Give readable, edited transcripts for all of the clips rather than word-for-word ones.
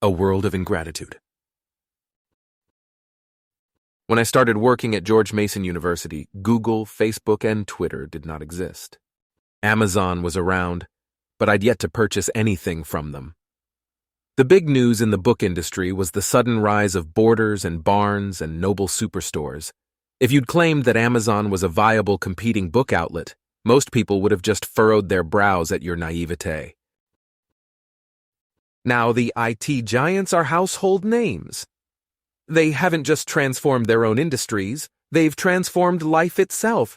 A World of Ingratitude. When I started working at George Mason University, Google, Facebook, and Twitter did not exist. Amazon was around, but I'd yet to purchase anything from them. The big news in the book industry was the sudden rise of Borders and Barnes and Noble superstores. If you'd claimed that Amazon was a viable competing book outlet, most people would have just furrowed their brows at your naivete. Now the IT giants are household names. They haven't just transformed their own industries, they've transformed life itself.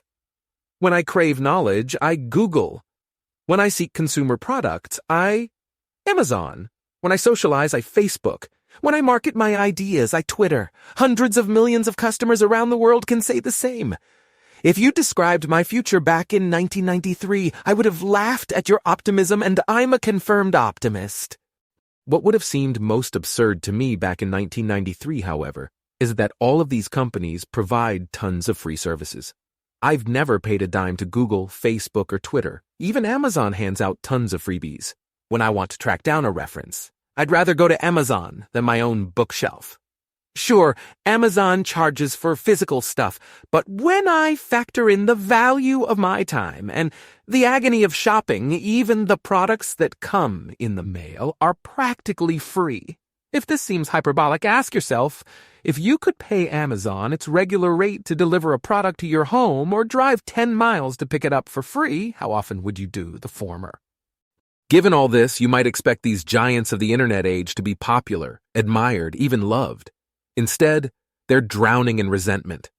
When I crave knowledge, I Google. When I seek consumer products, I Amazon. When I socialize, I Facebook. When I market my ideas, I Twitter. Hundreds of millions of customers around the world can say the same. If you described my future back in 1993, I would have laughed at your optimism, and I'm a confirmed optimist. What would have seemed most absurd to me back in 1993, however, is that all of these companies provide tons of free services. I've never paid a dime to Google, Facebook, or Twitter. Even Amazon hands out tons of freebies. When I want to track down a reference, I'd rather go to Amazon than my own bookshelf. Sure, Amazon charges for physical stuff, but when I factor in the value of my time and the agony of shopping, even the products that come in the mail are practically free. If this seems hyperbolic, ask yourself, if you could pay Amazon its regular rate to deliver a product to your home or drive 10 miles to pick it up for free, how often would you do the former? Given all this, you might expect these giants of the internet age to be popular, admired, even loved. Instead, they're drowning in resentment.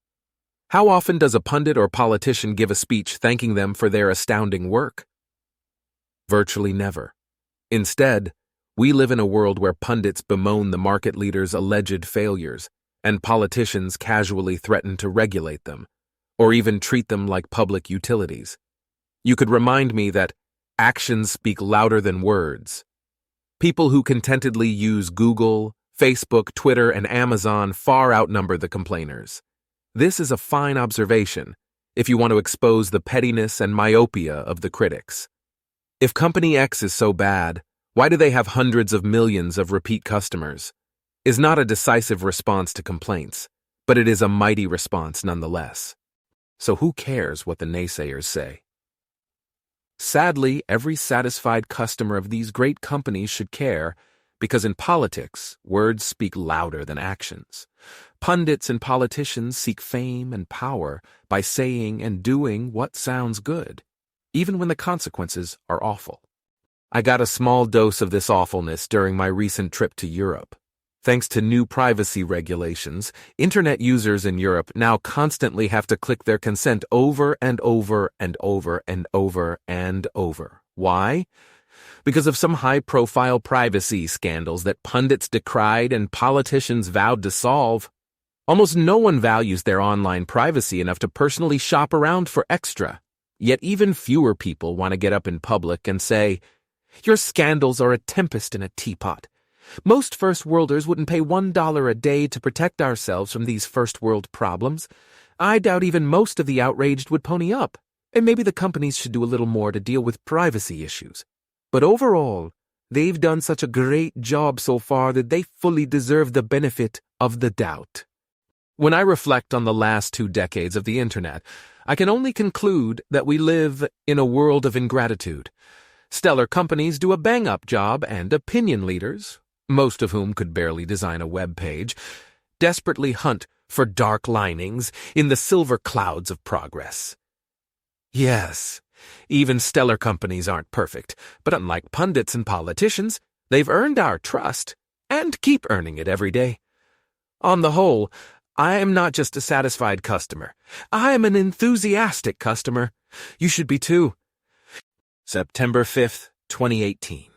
How often does a pundit or politician give a speech thanking them for their astounding work? Virtually never. Instead, we live in a world where pundits bemoan the market leaders' alleged failures, and politicians casually threaten to regulate them, or even treat them like public utilities. You could remind me that actions speak louder than words. People who contentedly use Google, Facebook, Twitter, and Amazon far outnumber the complainers. This is a fine observation if you want to expose the pettiness and myopia of the critics. If Company X is so bad, why do they have hundreds of millions of repeat customers? Is not a decisive response to complaints, but it is a mighty response nonetheless. So who cares what the naysayers say? Sadly, every satisfied customer of these great companies should care, because in politics, words speak louder than actions. Pundits and politicians seek fame and power by saying and doing what sounds good, even when the consequences are awful. I got a small dose of this awfulness during my recent trip to Europe. Thanks to new privacy regulations, internet users in Europe now constantly have to click their consent over and over and over and over and over. Why? Because of some high-profile privacy scandals that pundits decried and politicians vowed to solve. Almost no one values their online privacy enough to personally shop around for extra. Yet even fewer people want to get up in public and say, "Your scandals are a tempest in a teapot. Most first-worlders wouldn't pay $1 a day to protect ourselves from these first-world problems. I doubt even most of the outraged would pony up, and maybe the companies should do a little more to deal with privacy issues. But overall, they've done such a great job so far that they fully deserve the benefit of the doubt." When I reflect on the last 2 decades of the internet, I can only conclude that we live in a world of ingratitude. Stellar companies do a bang-up job, and opinion leaders, most of whom could barely design a web page, desperately hunt for dark linings in the silver clouds of progress. Yes, even stellar companies aren't perfect, but unlike pundits and politicians, they've earned our trust and keep earning it every day. On the whole, I am not just a satisfied customer. I am an enthusiastic customer. You should be too. September 5th, 2018.